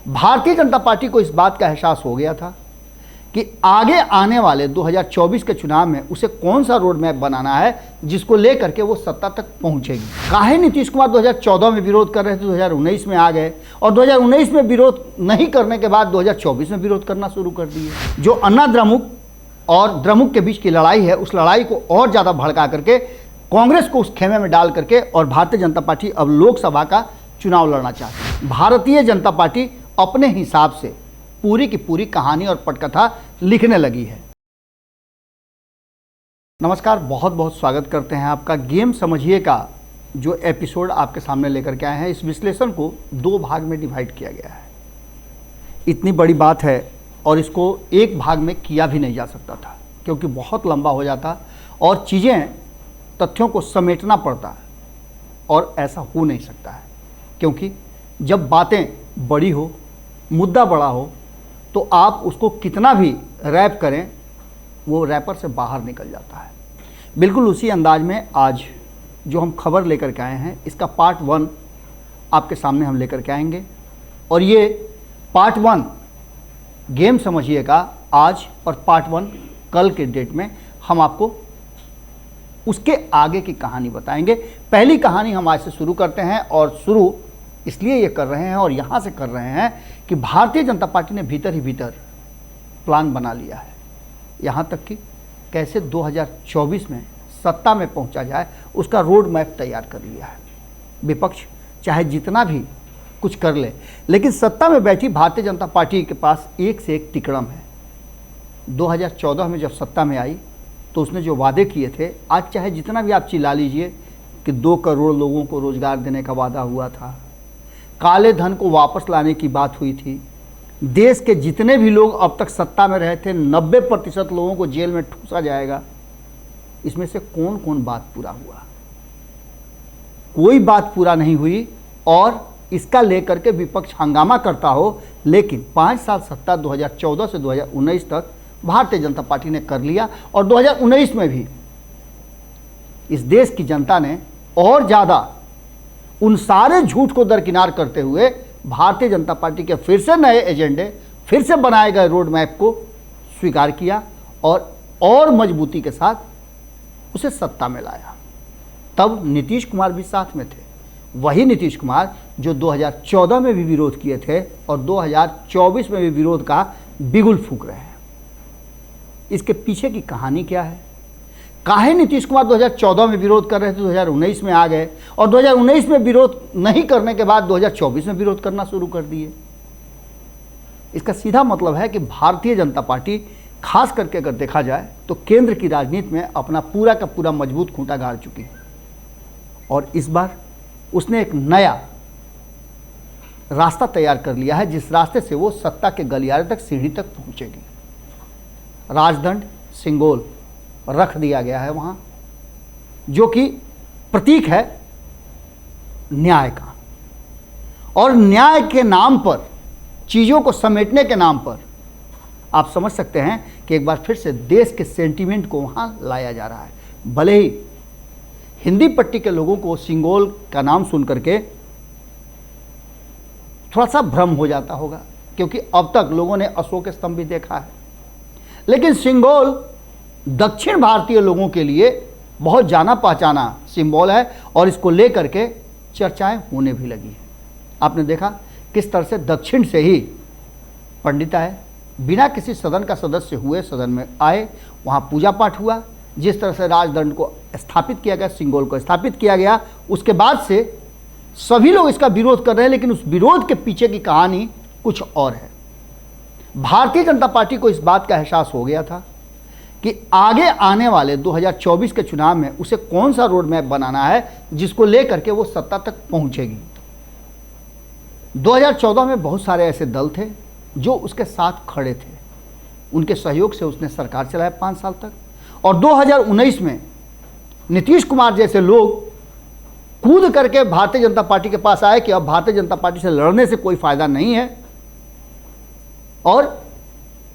Bharatiya Janata party को इस बात का एहसास हो गया था कि आगे आने वाले 2024 के चुनाव में उसे कौन सा रोड मैप बनाना है जिसको लेकर के वो सत्ता तक पहुंचेगी। काहे नीतीश कुमार 2014 में विरोध कर रहे थे, 2019 में आ गए और 2019 में विरोध नहीं करने के बाद 2024 में विरोध करना शुरू कर दिए। जो अन्ना द्रमुक और द्रमुक के बीच की लड़ाई है, उस लड़ाई को और ज़्यादा भड़का करके कांग्रेस को उस खेमे में डाल करके और भारतीय जनता पार्टी अब लोकसभा का चुनाव लड़ना चाहती है। भारतीय जनता पार्टी अपने हिसाब से पूरी की पूरी कहानी और पटकथा लिखने लगी है। नमस्कार, बहुत बहुत स्वागत करते हैं आपका गेम समझिए का जो एपिसोड आपके सामने लेकर के आए हैं। इस विश्लेषण को दो भाग में डिवाइड किया गया है। इतनी बड़ी बात है और इसको एक भाग में किया भी नहीं जा सकता था क्योंकि बहुत लंबा हो जाता और चीज़ें तथ्यों को समेटना पड़ता है और ऐसा हो नहीं सकता है क्योंकि जब बातें बड़ी हो, मुद्दा बड़ा हो, तो आप उसको कितना भी रैप करें वो रैपर से बाहर निकल जाता है। बिल्कुल उसी अंदाज में आज जो हम खबर लेकर के आए हैं इसका पार्ट 1 आपके सामने हम लेकर के आएंगे और ये पार्ट 1 गेम समझिएगा आज और पार्ट 1 कल के डेट में हम आपको उसके आगे की कहानी बताएंगे। पहली कहानी हम आज से शुरू करते हैं और शुरू इसलिए ये कर रहे हैं और यहाँ से कर रहे हैं कि भारतीय जनता पार्टी ने भीतर ही भीतर प्लान बना लिया है, यहाँ तक कि कैसे 2024 में सत्ता में पहुँचा जाए उसका रोड मैप तैयार कर लिया है। विपक्ष चाहे जितना भी कुछ कर ले, लेकिन सत्ता में बैठी भारतीय जनता पार्टी के पास एक से एक तिकड़म है। 2014 में जब सत्ता में आई तो उसने जो वादे किए थे, आज चाहे जितना भी आप चिल्ला लीजिए कि 2 करोड़ लोगों को रोजगार देने का वादा हुआ था, काले धन को वापस लाने की बात हुई थी, देश के जितने भी लोग अब तक सत्ता में रहे थे 90% लोगों को जेल में ठूसा जाएगा। इसमें से कौन कौन बात पूरा हुआ? कोई बात पूरा नहीं हुई और इसका लेकर के विपक्ष हंगामा करता हो। लेकिन 5 साल सत्ता 2014 से 2019 तक भारतीय जनता पार्टी ने कर लिया और 2019 में भी इस देश की जनता ने और ज़्यादा उन सारे झूठ को दरकिनार करते हुए भारतीय जनता पार्टी के फिर से नए एजेंडे, फिर से बनाए गए रोड मैप को स्वीकार किया और मजबूती के साथ उसे सत्ता में लाया। तब नीतीश कुमार भी साथ में थे, वही नीतीश कुमार जो 2014 में भी विरोध किए थे और 2024 में भी विरोध का बिगुल फूंक रहे हैं। इसके पीछे की कहानी क्या है? काहे नीतीश कुमार 2014 में विरोध कर रहे थे, 2019 में आ गए और 2019 में विरोध नहीं करने के बाद 2024 में विरोध करना शुरू कर दिए? इसका सीधा मतलब है कि भारतीय जनता पार्टी खास करके अगर देखा जाए तो केंद्र की राजनीति में अपना पूरा का पूरा मजबूत खूंटा गाड़ चुकी है और इस बार उसने एक नया रास्ता तैयार कर लिया है जिस रास्ते से वो सत्ता के गलियारे तक, सीढ़ी तक पहुंचेगी। राजदंड सिंगोल रख दिया गया है वहाँ, जो कि प्रतीक है न्याय का। और न्याय के नाम पर, चीज़ों को समेटने के नाम पर आप समझ सकते हैं कि एक बार फिर से देश के सेंटीमेंट को वहाँ लाया जा रहा है। भले ही हिंदी पट्टी के लोगों को सिंगोल का नाम सुन करके थोड़ा सा भ्रम हो जाता होगा क्योंकि अब तक लोगों ने अशोक स्तंभ भी देखा है, लेकिन सिंगोल दक्षिण भारतीय लोगों के लिए बहुत जाना पहचाना सिंबल है और इसको लेकर के चर्चाएं होने भी लगी हैं। आपने देखा किस तरह से दक्षिण से ही पंडित आए, बिना किसी सदन का सदस्य हुए सदन में आए, वहाँ पूजा पाठ हुआ। जिस तरह से राजदंड को स्थापित किया गया, सिंगोल को स्थापित किया गया, उसके बाद से सभी लोग इसका विरोध कर रहे हैं, लेकिन उस विरोध के पीछे की कहानी कुछ और है। भारतीय जनता पार्टी को इस बात का एहसास हो गया था कि आगे आने वाले 2024 के चुनाव में उसे कौन सा रोड मैप बनाना है जिसको लेकर के वो सत्ता तक पहुंचेगी। 2014 में बहुत सारे ऐसे दल थे जो उसके साथ खड़े थे, उनके सहयोग से उसने सरकार चलाया 5 साल तक। और 2019 में नीतीश कुमार जैसे लोग कूद करके भारतीय जनता पार्टी के पास आए कि अब भारतीय जनता पार्टी से लड़ने से कोई फायदा नहीं है और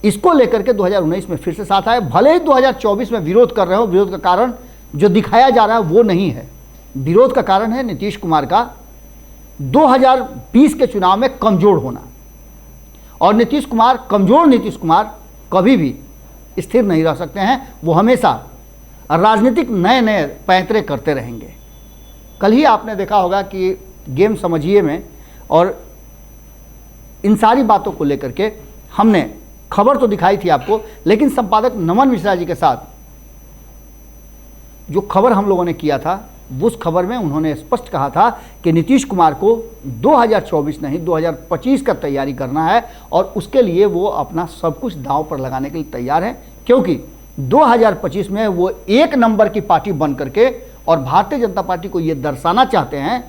इसको लेकर के 2019 में फिर से साथ आए। भले ही 2024 में विरोध कर रहे हो, विरोध का कारण जो दिखाया जा रहा है वो नहीं है, विरोध का कारण है नीतीश कुमार का 2020 के चुनाव में कमजोर होना। और नीतीश कुमार, कमज़ोर नीतीश कुमार कभी भी स्थिर नहीं रह सकते हैं। वो हमेशा राजनीतिक नए नए पैंतरे करते रहेंगे। कल ही आपने देखा होगा कि गेम समझिए में और इन सारी बातों को लेकर के हमने खबर तो दिखाई थी आपको, लेकिन संपादक नमन मिश्रा जी के साथ जो खबर हम लोगों ने किया था, उस खबर में उन्होंने स्पष्ट कहा था कि नीतीश कुमार को 2024 नहीं 2025 का तैयारी करना है और उसके लिए वो अपना सब कुछ दांव पर लगाने के लिए तैयार है, क्योंकि 2025 में वो एक नंबर की पार्टी बन करके और भारतीय जनता पार्टी को ये दर्शाना चाहते हैं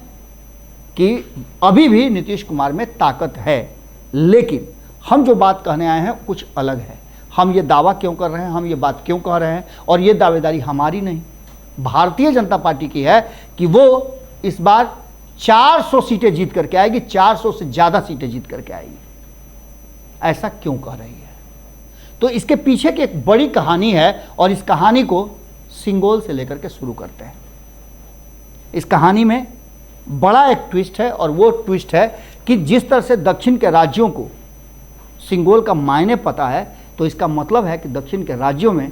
कि अभी भी नीतीश कुमार में ताकत है। लेकिन हम जो बात कहने आए हैं कुछ अलग है। हम ये दावा क्यों कर रहे हैं, हम ये बात क्यों कह रहे हैं, और ये दावेदारी हमारी नहीं, भारतीय जनता पार्टी की है कि वो इस बार 400 सीटें जीत करके आएगी, 400 से ज़्यादा सीटें जीत करके आएगी। ऐसा क्यों कह रही है? तो इसके पीछे की एक बड़ी कहानी है और इस कहानी को सिंगोल से लेकर के शुरू करते हैं। इस कहानी में बड़ा एक ट्विस्ट है और वो ट्विस्ट है कि जिस तरह से दक्षिण के राज्यों को सिंगोल का मायने पता है, तो इसका मतलब है कि दक्षिण के राज्यों में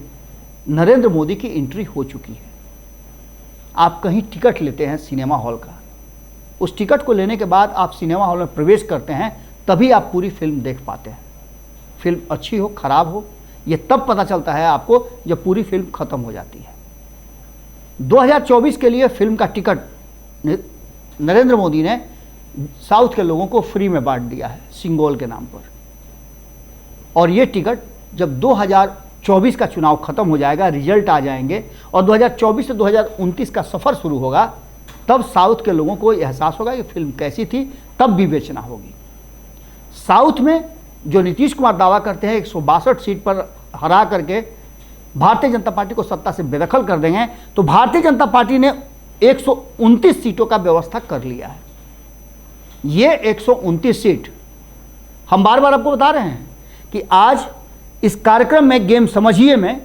नरेंद्र मोदी की एंट्री हो चुकी है। आप कहीं टिकट लेते हैं सिनेमा हॉल का, उस टिकट को लेने के बाद आप सिनेमा हॉल में प्रवेश करते हैं, तभी आप पूरी फिल्म देख पाते हैं। फिल्म अच्छी हो खराब हो ये तब पता चलता है आपको जब पूरी फिल्म खत्म हो जाती है। 2024 के लिए फिल्म का टिकट नरेंद्र मोदी ने साउथ के लोगों को फ्री में बांट दिया है सिंगोल के नाम पर, और ये टिकट जब 2024 का चुनाव खत्म हो जाएगा, रिजल्ट आ जाएंगे और 2024 से 2029 का सफ़र शुरू होगा, तब साउथ के लोगों को एहसास होगा कि फिल्म कैसी थी, तब विवेचना होगी। साउथ में जो नीतीश कुमार दावा करते हैं 162 सीट पर हरा करके भारतीय जनता पार्टी को सत्ता से बेदखल कर देंगे, तो भारतीय जनता पार्टी ने 129 सीटों का व्यवस्था कर लिया है। ये 129 सीट हम बार बार आपको बता रहे हैं कि आज इस कार्यक्रम में गेम समझिए में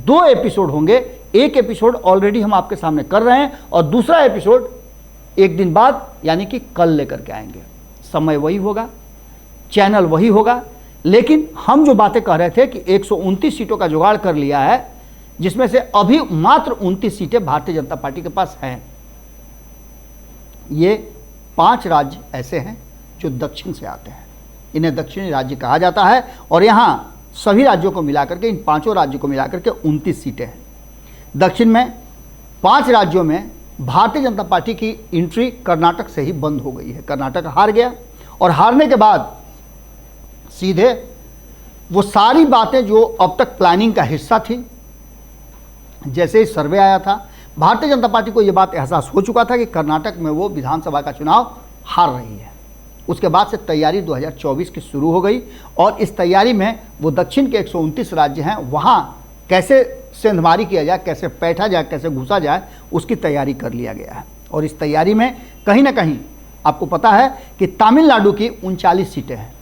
2 एपिसोड होंगे। एक एपिसोड ऑलरेडी हम आपके सामने कर रहे हैं और दूसरा एपिसोड एक दिन बाद यानी कि कल लेकर के आएंगे। समय वही होगा, चैनल वही होगा, लेकिन हम जो बातें कह रहे थे कि 129 सीटों का जुगाड़ कर लिया है, जिसमें से अभी मात्र 29 सीटें भारतीय जनता पार्टी के पास हैं। ये 5 राज्य ऐसे हैं जो दक्षिण से आते हैं, इन्हें दक्षिणी राज्य कहा जाता है और यहाँ सभी राज्यों को मिलाकर के, इन 5 राज्यों को मिलाकर के 29 सीटें हैं। दक्षिण में 5 राज्यों में भारतीय जनता पार्टी की एंट्री कर्नाटक से ही बंद हो गई है। कर्नाटक हार गया और हारने के बाद सीधे वो सारी बातें जो अब तक प्लानिंग का हिस्सा थी, जैसे ही सर्वे आया था, भारतीय जनता पार्टी को ये बात एहसास हो चुका था कि कर्नाटक में वो विधानसभा का चुनाव हार रही है। उसके बाद से तैयारी 2024 की शुरू हो गई और इस तैयारी में वो दक्षिण के 129 राज्य हैं, वहाँ कैसे सेंधमारी किया जाए, कैसे बैठा जाए, कैसे घुसा जाए, उसकी तैयारी कर लिया गया है। और इस तैयारी में कहीं ना कहीं आपको पता है कि तमिलनाडु की 39 सीटें हैं।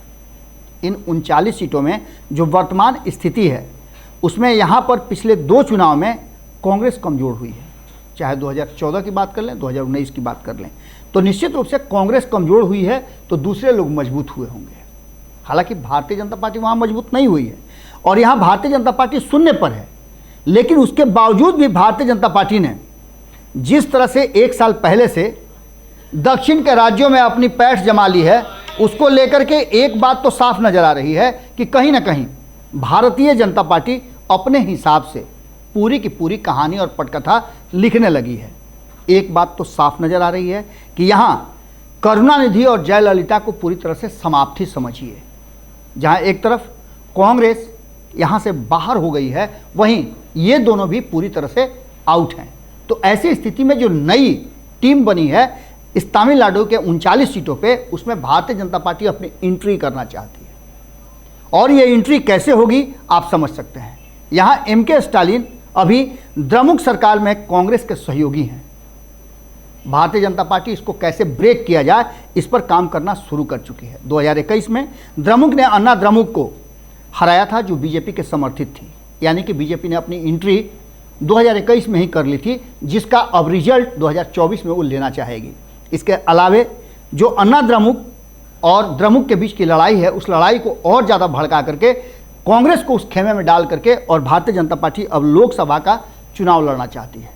इन 39 सीटों में जो वर्तमान स्थिति है उसमें यहाँ पर पिछले 2 चुनाव में कांग्रेस कमज़ोर हुई है। चाहे 2014 की बात कर लें, 2019 की बात कर लें, तो निश्चित रूप से कांग्रेस कमज़ोर हुई है तो दूसरे लोग मजबूत हुए होंगे। हालांकि भारतीय जनता पार्टी वहाँ मजबूत नहीं हुई है और यहाँ भारतीय जनता पार्टी शून्य पर है, लेकिन उसके बावजूद भी भारतीय जनता पार्टी ने जिस तरह से 1 साल पहले से दक्षिण के राज्यों में अपनी पैठ जमा ली है, उसको लेकर के एक बात तो साफ नज़र आ रही है कि कहीं ना कहीं भारतीय जनता पार्टी अपने हिसाब से पूरी की पूरी कहानी और पटकथा लिखने लगी है। एक बात तो साफ नज़र आ रही है कि यहाँ करुणानिधि और जयललिता को पूरी तरह से समाप्ति समझिए। जहाँ एक तरफ कांग्रेस यहाँ से बाहर हो गई है, वहीं ये दोनों भी पूरी तरह से आउट हैं। तो ऐसी स्थिति में जो नई टीम बनी है इस तमिलनाडु के 39 सीटों पे, उसमें भारतीय जनता पार्टी अपनी एंट्री करना चाहती है। और ये एंट्री कैसे होगी आप समझ सकते हैं। यहाँ एम.के. स्टालिन अभी द्रमुक सरकार में कांग्रेस के सहयोगी हैं। भारतीय जनता पार्टी इसको कैसे ब्रेक किया जाए इस पर काम करना शुरू कर चुकी है। 2021 में द्रमुक ने अन्ना द्रमुक को हराया था जो बीजेपी के समर्थित थी, यानी कि बीजेपी ने अपनी एंट्री 2021 में ही कर ली थी, जिसका अब रिजल्ट 2024 में वो लेना चाहेगी। इसके अलावे जो अन्ना द्रमुक और द्रमुक के बीच की लड़ाई है, उस लड़ाई को और ज़्यादा भड़का करके कांग्रेस को उस खेमे में डाल करके और भारतीय जनता पार्टी अब लोकसभा का चुनाव लड़ना चाहती है।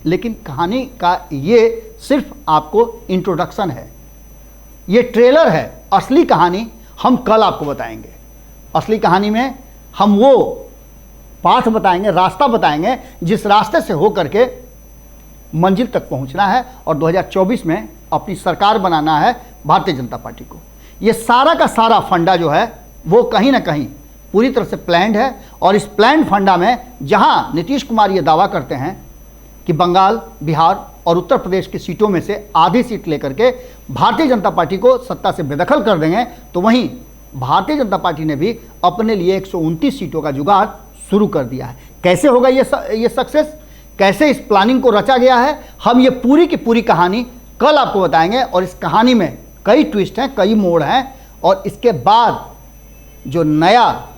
लेकिन कहानी का ये सिर्फ आपको इंट्रोडक्शन है, ये ट्रेलर है। असली कहानी हम कल आपको बताएंगे। असली कहानी में हम वो पाथ बताएंगे, रास्ता बताएंगे जिस रास्ते से हो करके मंजिल तक पहुंचना है और 2024 में अपनी सरकार बनाना है भारतीय जनता पार्टी को। ये सारा का सारा फंडा जो है वो कहीं ना कहीं पूरी तरह से प्लान्ड है। और इस प्लान्ड फंडा में जहां नीतीश कुमार ये दावा करते हैं कि बंगाल, बिहार और उत्तर प्रदेश की सीटों में से आधी सीट लेकर के भारतीय जनता पार्टी को सत्ता से बेदखल कर देंगे, तो वहीं भारतीय जनता पार्टी ने भी अपने लिए 129 सीटों का जुगाड़ शुरू कर दिया है। कैसे होगा ये सक्सेस, कैसे इस प्लानिंग को रचा गया है, हम ये पूरी की पूरी कहानी कल आपको बताएंगे। और इस कहानी में कई ट्विस्ट हैं, कई मोड़ हैं। और इसके बाद जो नया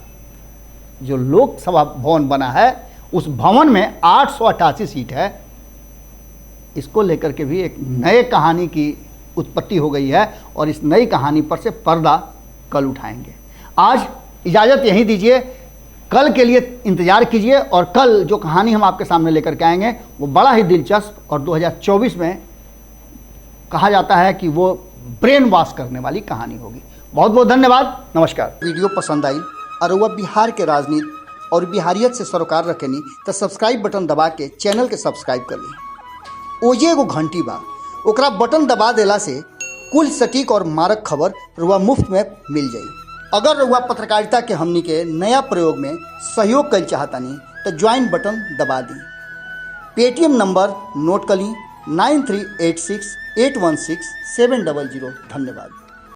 जो लोकसभा भवन बना है, उस भवन में 888 सीट है, इसको लेकर के भी एक नए कहानी की उत्पत्ति हो गई है। और इस नई कहानी पर से पर्दा कल उठाएंगे। आज इजाज़त यहीं दीजिए, कल के लिए इंतज़ार कीजिए। और कल जो कहानी हम आपके सामने लेकर के आएंगे वो बड़ा ही दिलचस्प और 2024 में कहा जाता है कि वो ब्रेन वॉश करने वाली कहानी होगी। बहुत बहुत धन्यवाद, नमस्कार। वीडियो पसंद आई और वह बिहार के राजनीति और बिहारियत से सरोकार रखेनी तो सब्सक्राइब बटन दबा के चैनल के सब्सक्राइब कर ली। ओजे एगो घंटी बा, ओकरा बटन दबा देला से कुल सटीक और मारक खबर रुआ मुफ्त में मिल जाई। अगर रुआ पत्रकारिता के हमनी के नया प्रयोग में सहयोग कर चाहतानी तो ज्वाइन बटन दबा दी। पेटीएम नंबर नोट कर ली 9386816700। धन्यवाद।